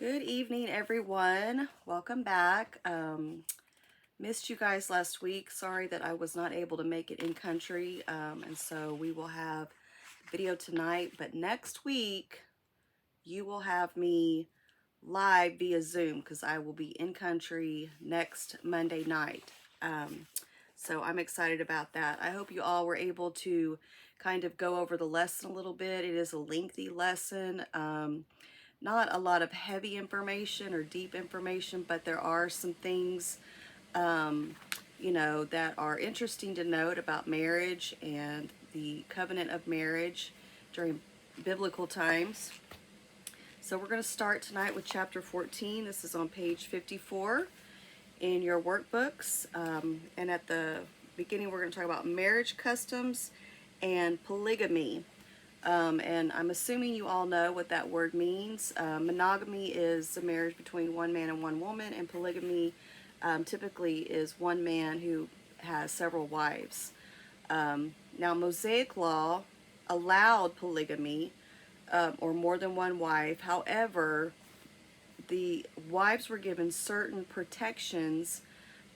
Good evening, everyone. Welcome back. Missed you guys last week. Sorry that I was not able to make it in country. And so we will have video tonight, but next week you will have me live via Zoom because I will be in country next Monday night. So I'm excited about that. I hope you all were able to kind of go over the lesson a little bit. It is a lengthy lesson. Not a lot of heavy information or deep information, but there are some things, um, that are interesting to note about marriage and the covenant of marriage during biblical times. So we're going to start tonight with chapter 14. This is on page 54 in your workbooks. And at the beginning, we're going to talk about marriage customs and polygamy. And I'm assuming you all know what that word means. Monogamy is a marriage between one man and one woman, and polygamy typically is one man who has several wives. Now, Mosaic law allowed polygamy or more than one wife. However, the wives were given certain protections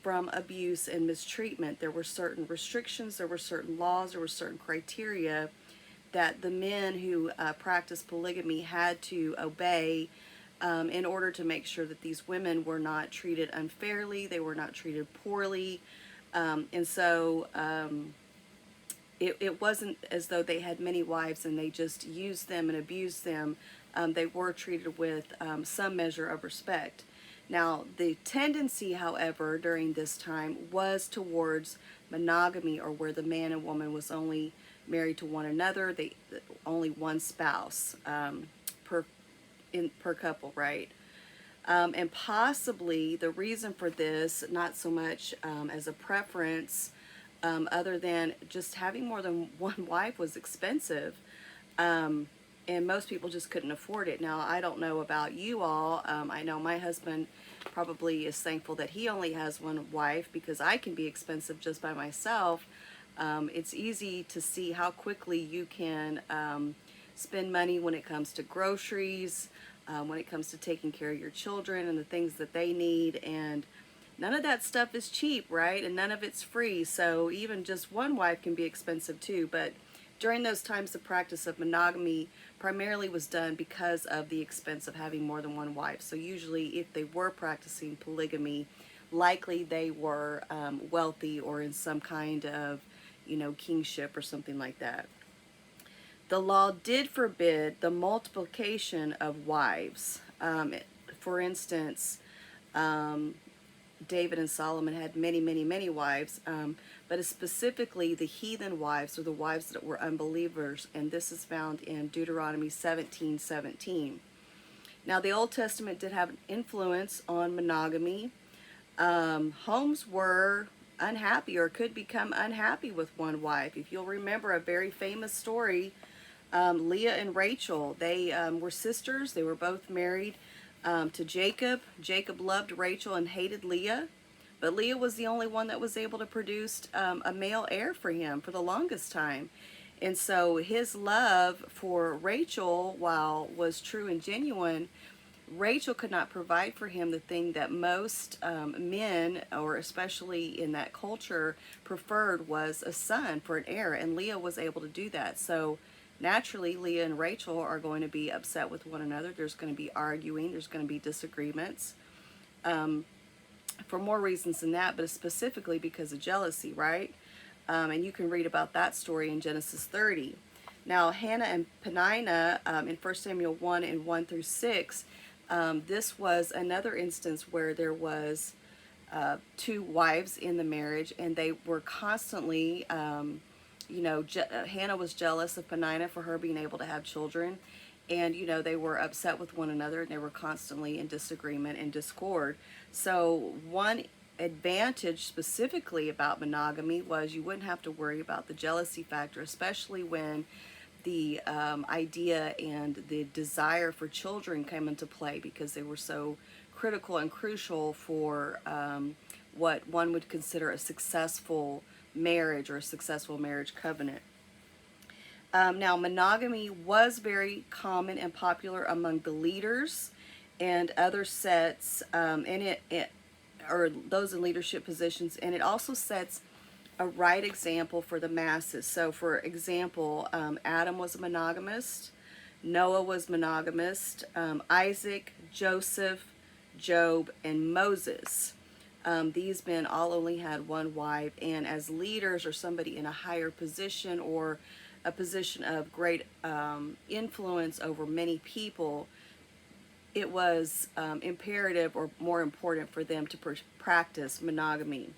from abuse and mistreatment. There were certain restrictions, there were certain laws, there were certain criteria that the men who practiced polygamy had to obey in order to make sure that these women were not treated unfairly, they were not treated poorly. It wasn't as though they had many wives and they just used them and abused them. They were treated with some measure of respect. Now, the tendency, however, during this time was towards monogamy, or where the man and woman was only married to one another, they only one spouse per couple, right? And possibly the reason for this, not so much as a preference, other than just having more than one wife was expensive. And most people just couldn't afford it. Now, I don't know about you all. I know my husband probably is thankful that he only has one wife, because I can be expensive just by myself. It's easy to see how quickly you can spend money when it comes to groceries, when it comes to taking care of your children and the things that they need. And none of that stuff is cheap, right? And none of it's free. So even just one wife can be expensive too. But during those times, the practice of monogamy primarily was done because of the expense of having more than one wife. So usually if they were practicing polygamy, likely they were wealthy or in some kind of, kingship or something like that. The law did forbid the multiplication of wives. For instance, David and Solomon had many, many, many wives, but specifically the heathen wives, or the wives that were unbelievers, and this is found in Deuteronomy 17:17. Now, the Old Testament did have an influence on monogamy. Homes were unhappy, or could become unhappy, with one wife. If you'll remember a very famous story, Leah and Rachel, they were sisters. They were both married to Jacob. Jacob loved Rachel and hated Leah, but Leah was the only one that was able to produce a male heir for him for the longest time. And so his love for Rachel, while was true and genuine, Rachel could not provide for him the thing that most men, or especially in that culture, preferred, was a son for an heir, and Leah was able to do that. So naturally, Leah and Rachel are going to be upset with one another. There's going to be arguing. There's going to be disagreements for more reasons than that, but specifically because of jealousy, right? And you can read about that story in Genesis 30. Now, Hannah and Peninnah in 1 Samuel 1 and 1 through 6, this was another instance where there was two wives in the marriage, and they were constantly Hannah was jealous of Peninnah for her being able to have children. And, they were upset with one another, and they were constantly in disagreement and discord. So one advantage specifically about monogamy was you wouldn't have to worry about the jealousy factor, especially when the idea and the desire for children came into play, because they were so critical and crucial for what one would consider a successful marriage or a successful marriage covenant. Now, monogamy was very common and popular among the leaders and other sets, and it or those in leadership positions, and it also sets a right example for the masses. So, for example, Adam was a monogamist, Noah was monogamist, Isaac, Joseph, Job, and Moses. These men all only had one wife, and as leaders or somebody in a higher position or a position of great influence over many people, it was imperative or more important for them to practice monogamy.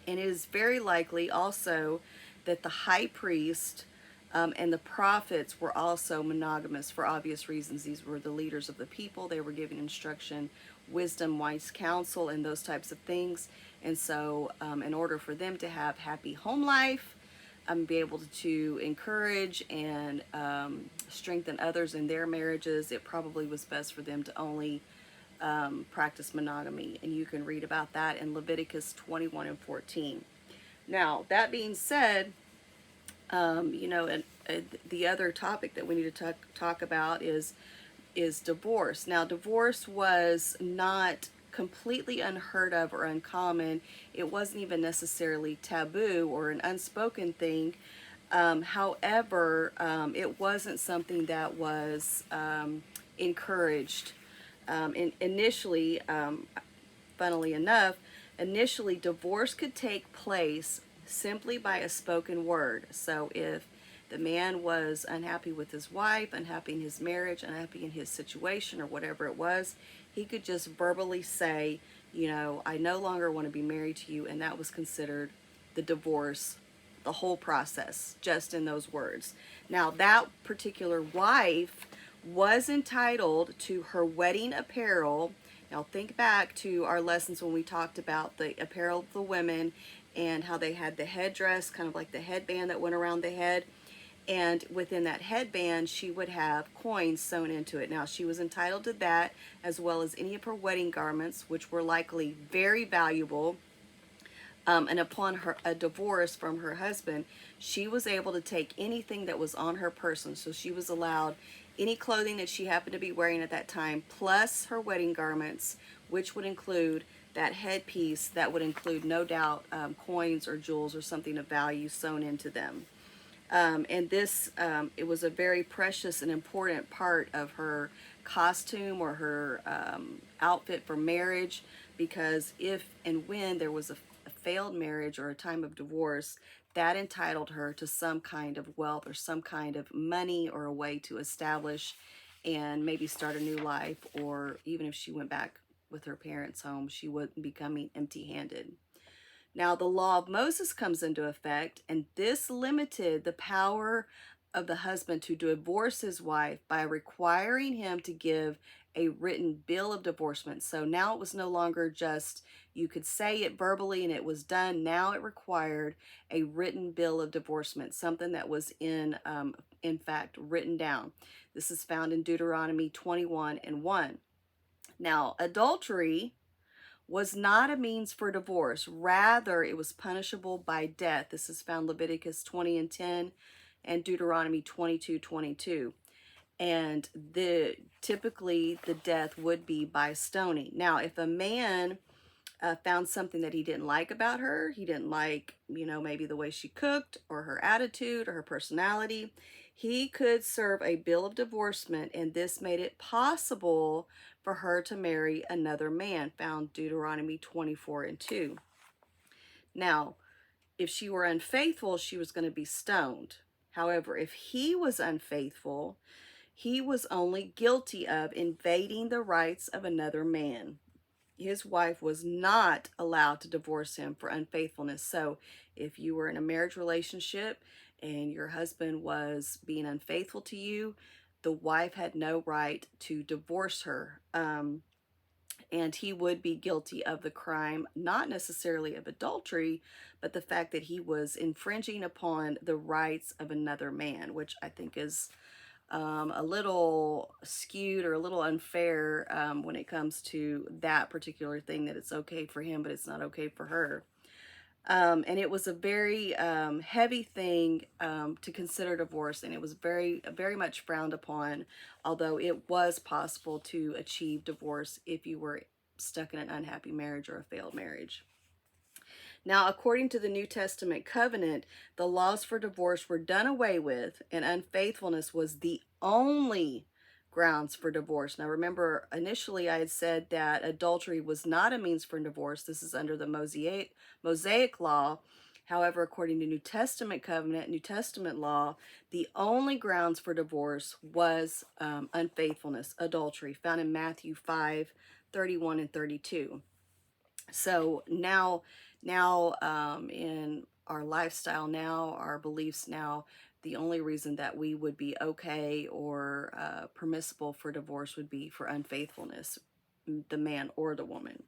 And it is very likely also that the high priest and the prophets were also monogamous for obvious reasons. These were the leaders of the people. They were giving instruction, wisdom, wise counsel, and those types of things. And so, in order for them to have happy home life, be able to encourage and strengthen others in their marriages, it probably was best for them to only practice monogamy. And you can read about that in Leviticus 21 and 14. Now, that being said, and the other topic that we need to talk about is divorce. Now, divorce was not completely unheard of or uncommon. It wasn't even necessarily taboo or an unspoken thing. However, it wasn't something that was encouraged. Initially, funnily enough, initially divorce could take place simply by a spoken word. So if the man was unhappy with his wife, unhappy in his marriage, unhappy in his situation, or whatever it was, he could just verbally say, I no longer want to be married to you, and that was considered the divorce, the whole process, just in those words. Now, that particular wife was entitled to her wedding apparel. Now, think back to our lessons when we talked about the apparel of the women and how they had the headdress, kind of like the headband that went around the head. And within that headband, she would have coins sewn into it. Now, she was entitled to that, as well as any of her wedding garments, which were likely very valuable. And upon a divorce from her husband, she was able to take anything that was on her person. So she was allowed any clothing that she happened to be wearing at that time, plus her wedding garments, which would include that headpiece that would include, no doubt, coins or jewels or something of value sewn into them. And this, it was a very precious and important part of her costume or her outfit for marriage, because if and when there was a failed marriage or a time of divorce, that entitled her to some kind of wealth or some kind of money or a way to establish and maybe start a new life, or even if she went back with her parents' home, she wouldn't be coming empty-handed. Now, the law of Moses comes into effect, and this limited the power of the husband to divorce his wife by requiring him to give a written bill of divorcement. So now it was no longer just you could say it verbally and it was done. Now it required a written bill of divorcement, something that was in fact, written down. This is found in Deuteronomy 21 and 1. Now, adultery was not a means for divorce. Rather, it was punishable by death. This is found Leviticus 20 and 10 and Deuteronomy 22:22. And typically the death would be by stoning. Now, if a man found something that he didn't like about her, he didn't like, maybe the way she cooked or her attitude or her personality, he could serve a bill of divorcement, and this made it possible for her to marry another man, found Deuteronomy 24 and 2. Now, if she were unfaithful, she was going to be stoned. However, if he was unfaithful, he was only guilty of invading the rights of another man. His wife was not allowed to divorce him for unfaithfulness. So if you were in a marriage relationship and your husband was being unfaithful to you, the wife had no right to divorce her. And he would be guilty of the crime, not necessarily of adultery, but the fact that he was infringing upon the rights of another man, which I think is a little skewed or a little unfair when it comes to that particular thing, that it's okay for him, but it's not okay for her. And it was a very heavy thing to consider divorce, and it was very much frowned upon, although it was possible to achieve divorce if you were stuck in an unhappy marriage or a failed marriage. Now, according to the New Testament covenant, the laws for divorce were done away with, and unfaithfulness was the only grounds for divorce. Now, remember, initially I had said that adultery was not a means for divorce. This is under the Mosaic law. However, according to New Testament covenant, New Testament law, the only grounds for divorce was unfaithfulness, adultery, found in Matthew 5:31 and 32. So now in our lifestyle now, our beliefs now, the only reason that we would be okay or permissible for divorce would be for unfaithfulness, the man or the woman.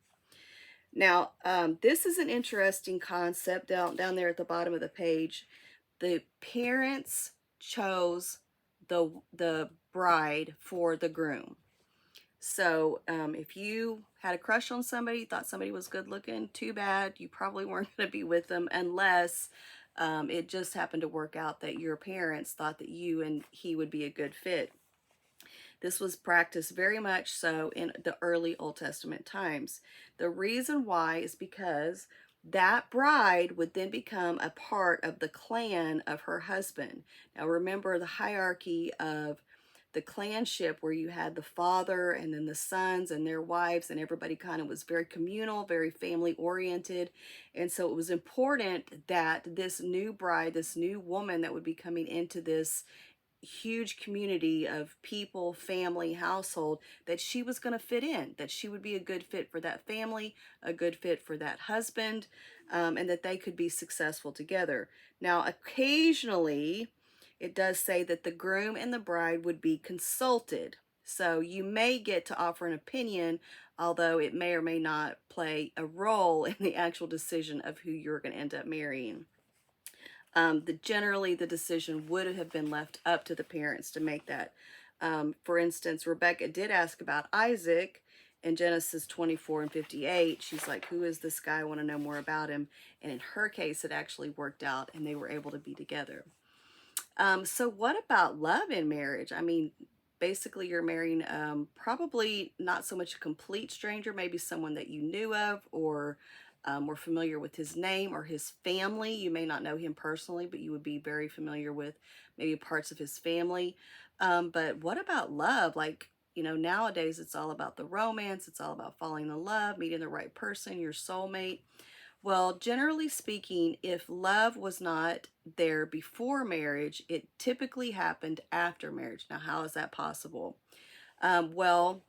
Now, this is an interesting concept down there at the bottom of the page. The parents chose the bride for the groom. So if you had a crush on somebody, thought somebody was good looking, too bad. You probably weren't going to be with them unless it just happened to work out that your parents thought that you and he would be a good fit. This was practiced very much so in the early Old Testament times. The reason why is because that bride would then become a part of the clan of her husband. Now remember the hierarchy of the clanship, where you had the father and then the sons and their wives, and everybody kind of was very communal, very family oriented. And so it was important that this new bride, this new woman that would be coming into this huge community of people, family, household, that she was going to fit in, that she would be a good fit for that family, a good fit for that husband, and that they could be successful together. Now, occasionally, it does say that the groom and the bride would be consulted. So you may get to offer an opinion, although it may or may not play a role in the actual decision of who you're going to end up marrying. Generally, the decision would have been left up to the parents to make that. For instance, Rebecca did ask about Isaac in Genesis 24 and 58. She's like, who is this guy? I want to know more about him. And in her case, it actually worked out and they were able to be together. So what about love in marriage? I mean, basically you're marrying probably not so much a complete stranger, maybe someone that you knew of or were familiar with his name or his family. You may not know him personally, but you would be very familiar with maybe parts of his family. But what about love? Like, you know, nowadays it's all about the romance. It's all about falling in love, meeting the right person, your soulmate. Well, generally speaking, if love was not there before marriage, it typically happened after marriage. Now, how is that possible? Well,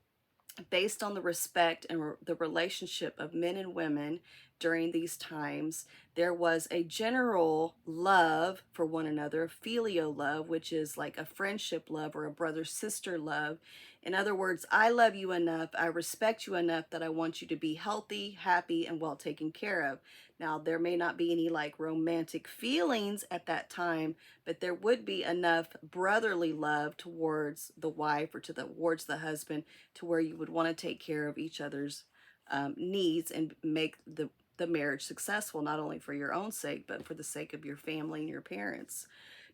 based on the respect and the relationship of men and women during these times, there was a general love for one another, filial love, which is like a friendship love or a brother-sister love. In other words, I love you enough, I respect you enough that I want you to be healthy, happy, and well taken care of. Now, there may not be any like romantic feelings at that time, but there would be enough brotherly love towards the wife or towards the husband to where you would want to take care of each other's needs and make the marriage successful, not only for your own sake, but for the sake of your family and your parents.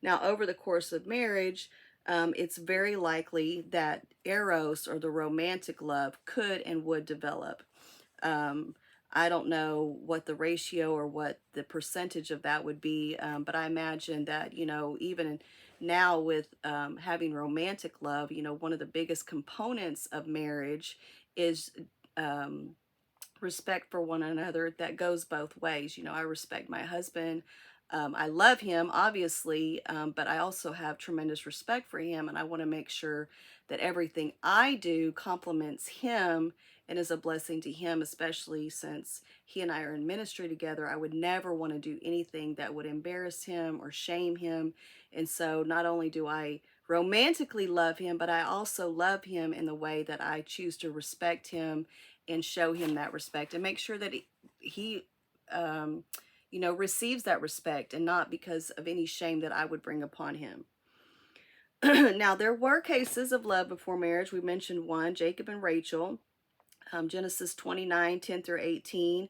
Now, over the course of marriage, it's very likely that eros or the romantic love could and would develop. I don't know what the ratio or what the percentage of that would be, but I imagine that, you know, even now with having romantic love, you know, one of the biggest components of marriage is um, respect for one another that goes both ways. You know, I respect my husband. I love him, obviously, but I also have tremendous respect for him, and I want to make sure that everything I do complements him and is a blessing to him, especially since he and I are in ministry together. I would never want to do anything that would embarrass him or shame him. And so not only do I romantically love him, but I also love him in the way that I choose to respect him and show him that respect and make sure that he you know, receives that respect and not because of any shame that I would bring upon him. Now, there were cases of love before marriage. We mentioned one, Jacob and Rachel, Genesis 29:10 through 18.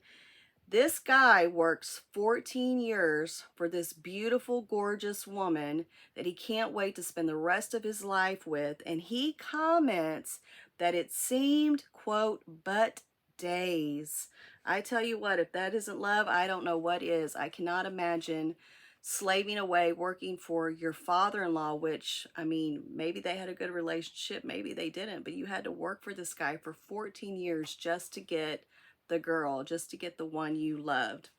This guy works 14 years for this beautiful, gorgeous woman that he can't wait to spend the rest of his life with. And he comments that it seemed, quote, but days. I tell you what, if that isn't love, I don't know what is. I cannot imagine slaving away working for your father-in-law, which, I mean, maybe they had a good relationship, maybe they didn't, but you had to work for this guy for 14 years just to get the girl, just to get the one you loved.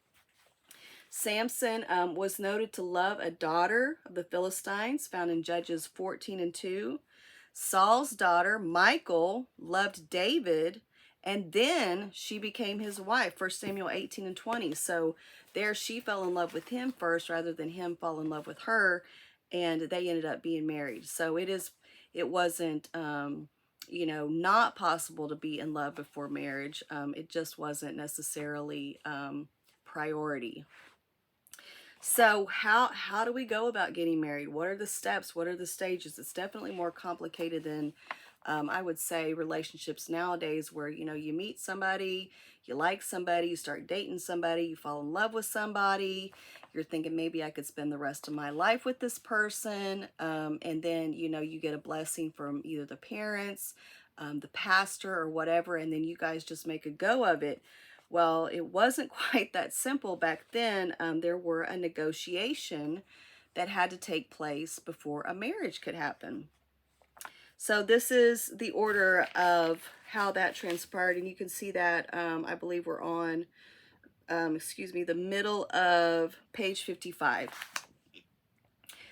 Samson was noted to love a daughter of the Philistines, found in Judges 14:2. Saul's daughter, Michal, loved David, and then she became his wife, 1 Samuel 18:20. So there she fell in love with him first rather than him fall in love with her, and they ended up being married. So it wasn't, you know, not possible to be in love before marriage. It just wasn't necessarily priority. So how do we go about getting married? What are the steps? What are the stages? It's definitely more complicated than I would say relationships nowadays, where you know you meet somebody, you like somebody, you start dating somebody, you fall in love with somebody, you're thinking maybe I could spend the rest of my life with this person, and then you know you get a blessing from either the parents, the pastor, or whatever, and then you guys just make a go of it. Well, it wasn't quite that simple back then. There were a negotiation that had to take place before a marriage could happen. So this is the order of how that transpired, and you can see that I believe we're on, the middle of page 55.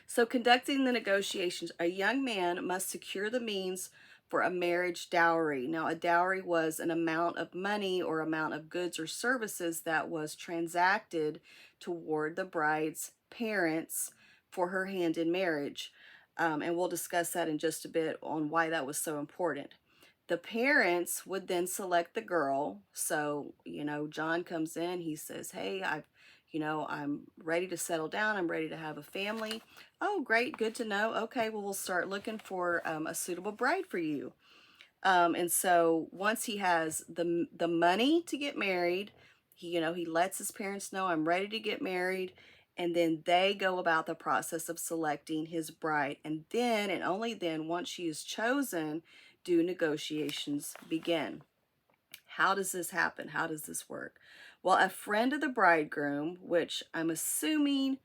So conducting the negotiations, a young man must secure the means for a marriage dowry. Now, a dowry was an amount of money or amount of goods or services that was transacted toward the bride's parents for her hand in marriage. And we'll discuss that in just a bit on why that was so important. The parents would then select the girl. So, you know, John comes in, he says, hey, I'm ready to settle down. I'm ready to have a family. Oh, great. Good to know. Okay, well, we'll start looking for a suitable bride for you. And so once he has the money to get married, he lets his parents know, I'm ready to get married. And then they go about the process of selecting his bride. And then, and only then, once she is chosen, do negotiations begin. How does this happen? How does this work? Well, a friend of the bridegroom, which I'm assuming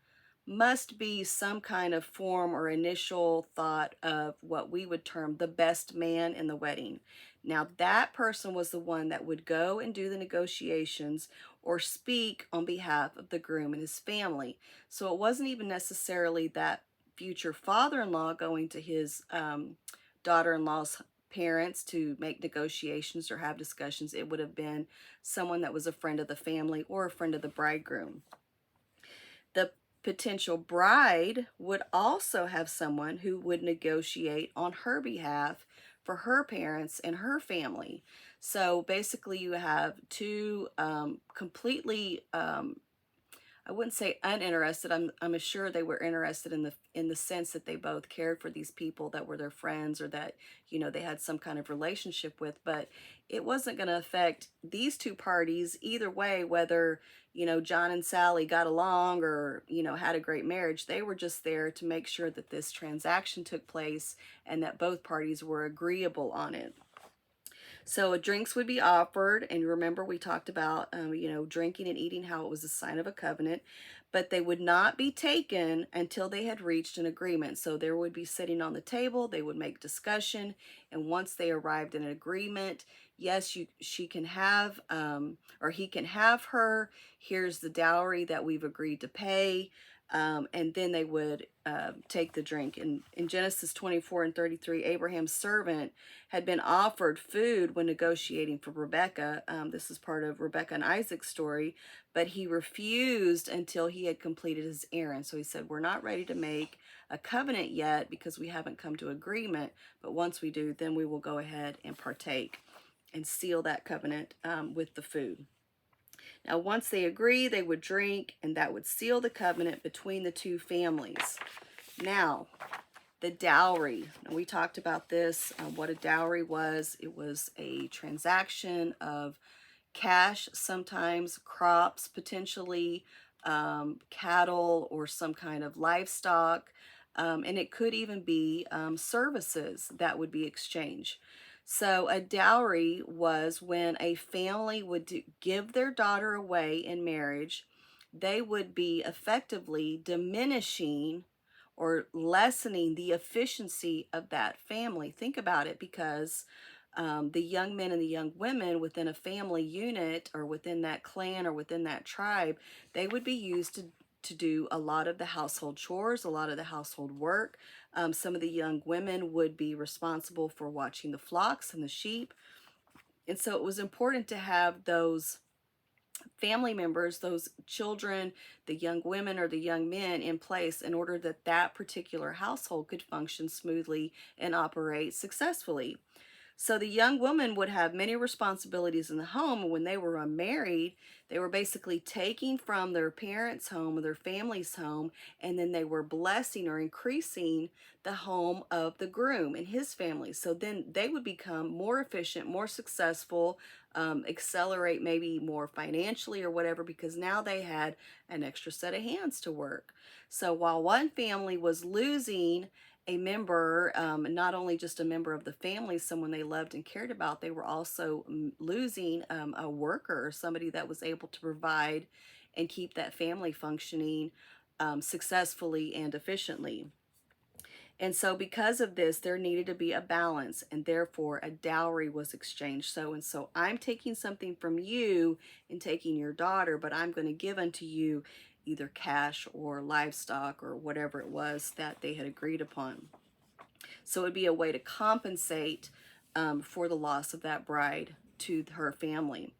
must be some kind of form or initial thought of what we would term the best man in the wedding. Now, that person was the one that would go and do the negotiations or speak on behalf of the groom and his family. So it wasn't even necessarily that future father-in-law going to his daughter-in-law's parents to make negotiations or have discussions. It would have been someone that was a friend of the family or a friend of the bridegroom. The potential bride would also have someone who would negotiate on her behalf for her parents and her family. So basically you have two completely I wouldn't say uninterested. I'm sure they were interested in the sense that they both cared for these people that were their friends or that, they had some kind of relationship with, but it wasn't going to affect these two parties either way, whether, John and Sally got along or, had a great marriage. They were just there to make sure that this transaction took place and that both parties were agreeable on it. So drinks would be offered, and remember we talked about, drinking and eating, how it was a sign of a covenant, but they would not be taken until they had reached an agreement. So there would be sitting on the table, they would make discussion, and once they arrived in an agreement, yes, she can have, or he can have her, here's the dowry that we've agreed to pay, and then they would take the drink. In Genesis 24:33, Abraham's servant had been offered food when negotiating for Rebekah. This is part of Rebekah and Isaac's story, but he refused until he had completed his errand. So he said, we're not ready to make a covenant yet because we haven't come to agreement, but once we do, then we will go ahead and partake and seal that covenant with the food. Now, once they agree, they would drink, and that would seal the covenant between the two families. Now, the dowry. Now, we talked about this, what a dowry was. It was a transaction of, cash, sometimes crops, potentially cattle or some kind of livestock, and it could even be services that would be exchanged. So a dowry was when a family would give their daughter away in marriage. They would be effectively diminishing or lessening the efficiency of that family. Think about it, because the young men and the young women within a family unit or within that clan or within that tribe, they would be used to do a lot of the household chores, a lot of the household work. Some of the young women would be responsible for watching the flocks and the sheep. And so it was important to have those family members, those children, the young women or the young men in place in order that that particular household could function smoothly and operate successfully. So the young woman would have many responsibilities in the home. When they were unmarried, they were basically taking from their parents' home or their family's home, and then they were blessing or increasing the home of the groom and his family. So then they would become more efficient, more successful, accelerate maybe more financially or whatever, because now they had an extra set of hands to work. So while one family was losing a member, not only just a member of the family, someone they loved and cared about, they were also losing a worker, or somebody that was able to provide and keep that family functioning successfully and efficiently. And so because of this, there needed to be a balance, and therefore a dowry was exchanged. So I'm taking something from you and taking your daughter, but I'm going to give unto you either cash or livestock or whatever it was that they had agreed upon. So it would be a way to compensate for the loss of that bride to her family.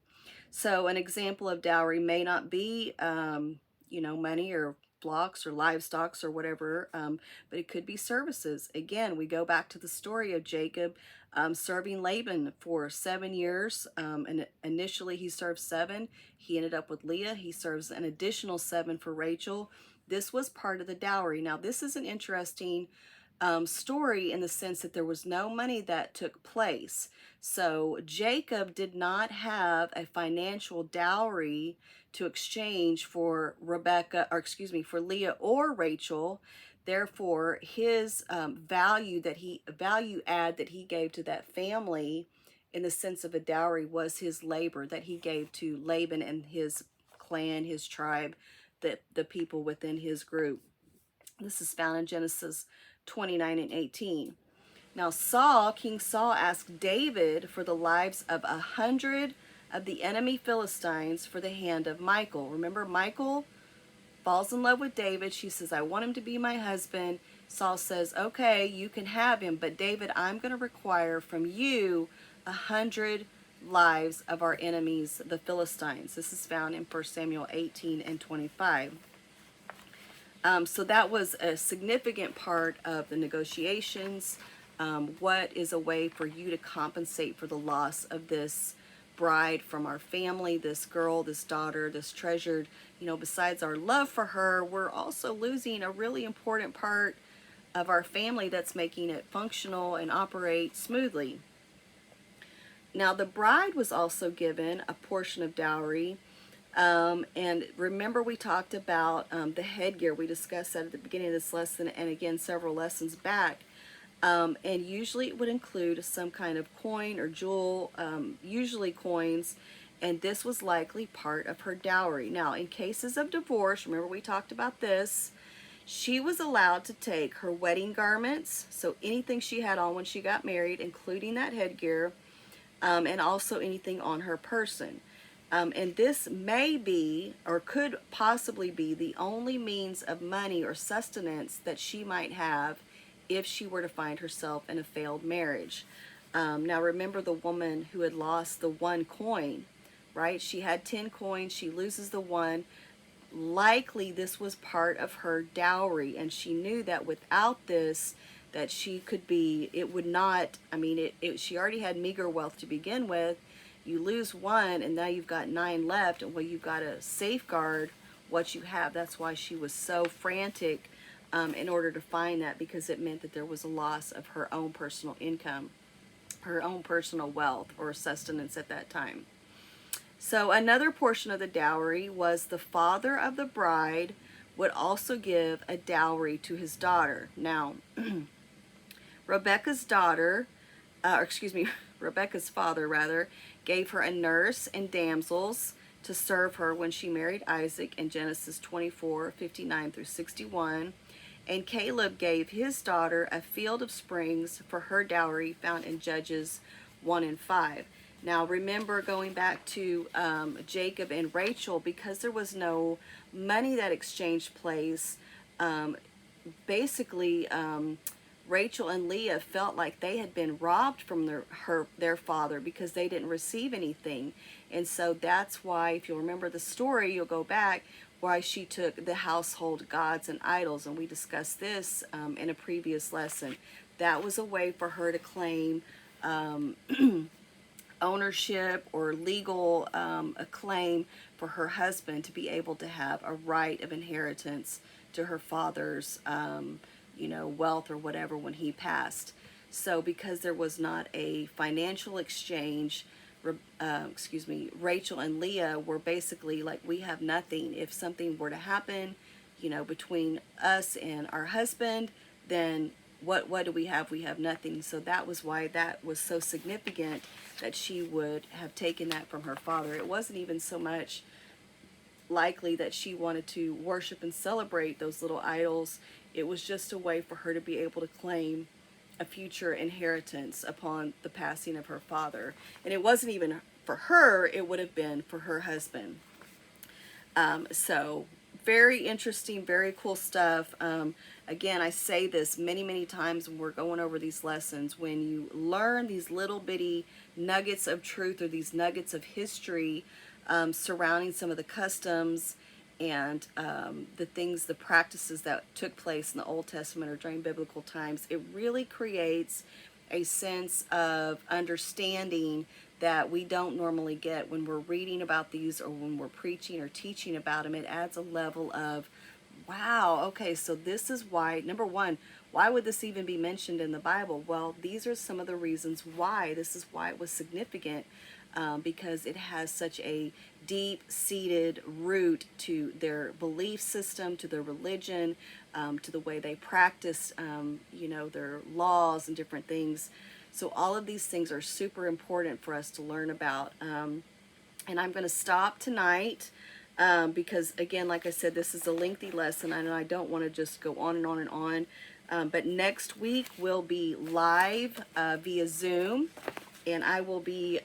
So an example of dowry may not be, money or flocks or livestock or whatever, but it could be services. Again, we go back to the story of Jacob serving Laban for 7 years. And initially he served 7. He ended up with Leah. He serves an additional 7 for Rachel. This was part of the dowry. Now, this is an interesting story in the sense that there was no money that took place. So Jacob did not have a financial dowry to exchange for for Leah or Rachel. Therefore, his value add that he gave to that family in the sense of a dowry was his labor that he gave to Laban and his clan, his tribe, the people within his group. This is found in Genesis 29 and 18. Now King Saul asked David for the lives of 100 of the enemy Philistines for the hand of Michal. Remember, Michal falls in love with David. She says, I want him to be my husband. Saul says, okay, you can have him, but David, I'm going to require from you 100 lives of our enemies, the Philistines. This is found in 1 Samuel 18 and 25. So that was a significant part of the negotiations. What is a way for you to compensate for the loss of this bride from our family, this girl, this daughter, this treasured, besides our love for her, we're also losing a really important part of our family that's making it functional and operate smoothly. Now, the bride was also given a portion of dowry. And remember, we talked about the headgear. We discussed that at the beginning of this lesson and again several lessons back. And usually it would include some kind of coin or jewel, usually coins, and this was likely part of her dowry. Now, in cases of divorce, remember we talked about this, she was allowed to take her wedding garments, so anything she had on when she got married, including that headgear, and also anything on her person. And this may be, or could possibly be, the only means of money or sustenance that she might have if she were to find herself in a failed marriage. Now remember the woman who had lost the 1 coin, right? She had 10 coins, she loses the 1. Likely this was part of her dowry, and she knew that without this, that she could be, it would not, she already had meager wealth to begin with. You lose 1 and now you've got 9 left, and well, you've got to safeguard what you have. That's why she was so frantic in order to find that, because it meant that there was a loss of her own personal income, her own personal wealth or sustenance at that time. So another portion of the dowry was the father of the bride would also give a dowry to his daughter. Now, Rebecca's daughter, or excuse me, Rebecca's father rather, gave her a nurse and damsels to serve her when she married Isaac in Genesis 24:59 through 61. And Caleb gave his daughter a field of springs for her dowry, found in Judges 1 and 5. Now remember, going back to Jacob and Rachel, because there was no money that exchanged place, um, basically Rachel and Leah felt like they had been robbed from their father because they didn't receive anything. And so that's why, if you'll remember the story, you'll go back, why she took the household gods and idols. And we discussed this in a previous lesson. That was a way for her to claim ownership or legal acclaim for her husband to be able to have a right of inheritance to her father's wealth or whatever when he passed. So because there was not a financial exchange, Rachel and Leah were basically like, we have nothing. If something were to happen, between us and our husband, then what do we have? We have nothing. So that was why that was so significant, that she would have taken that from her father. It wasn't even so much likely that she wanted to worship and celebrate those little idols. It was just a way for her to be able to claim a future inheritance upon the passing of her father. And it wasn't even for her, it would have been for her husband. So very interesting, very cool stuff. Again, I say this many, many times when we're going over these lessons. When you learn these little bitty nuggets of truth or these nuggets of history surrounding some of the customs and the things, the practices that took place in the Old Testament or during biblical times, it really creates a sense of understanding that we don't normally get when we're reading about these or when we're preaching or teaching about them. It adds a level of, wow, okay, so this is why, number one, why would this even be mentioned in the Bible? Well, these are some of the reasons why. This is why it was significant, because it has such a deep-seated root to their belief system, to their religion, to the way they practice, their laws and different things. So all of these things are super important for us to learn about. And I'm going to stop tonight because, again, like I said, this is a lengthy lesson, and I don't want to just go on and on and on. But next week we'll be live via Zoom, and I will be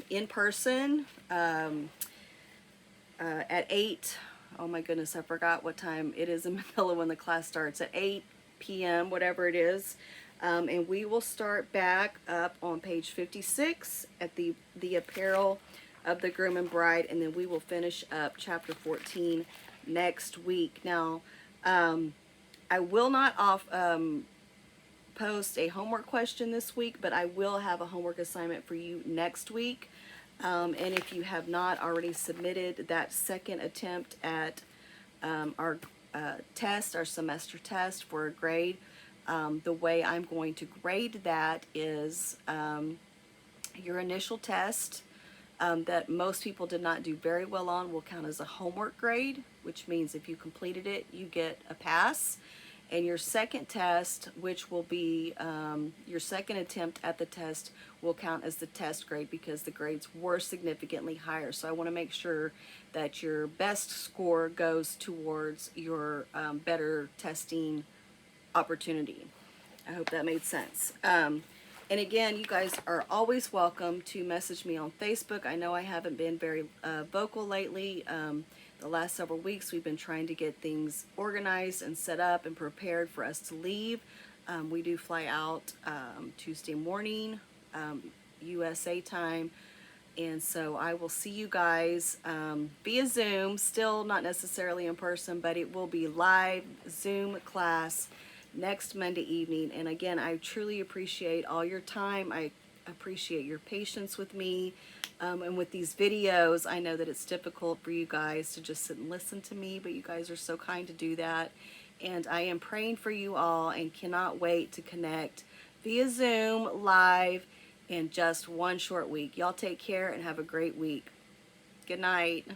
in person at 8. Oh my goodness, I forgot what time it is in Manila when the class starts. At 8 p.m., whatever it is. And we will start back up on page 56 at the apparel of the groom and bride, and then we will finish up chapter 14 next week. Now, I will not post a homework question this week, but I will have a homework assignment for you next week. And if you have not already submitted that second attempt at our test, our semester test for a grade, the way I'm going to grade that is your initial test that most people did not do very well on will count as a homework grade, which means if you completed it, you get a pass. And your second test, which will be your second attempt at the test, will count as the test grade because the grades were significantly higher. So I want to make sure that your best score goes towards your better testing opportunity. I hope that made sense. And again, you guys are always welcome to message me on Facebook. I know I haven't been very vocal lately. The last several weeks we've been trying to get things organized and set up and prepared for us to leave. We do fly out Tuesday morning, USA time. And so I will see you guys via Zoom, still not necessarily in person, but it will be live Zoom class next Monday evening. And again, I truly appreciate all your time. I appreciate your patience with me and with these videos. I know that it's difficult for you guys to just sit and listen to me, but you guys are so kind to do that. And I am praying for you all and cannot wait to connect via Zoom live in just one short week. Y'all take care and have a great week. Good night.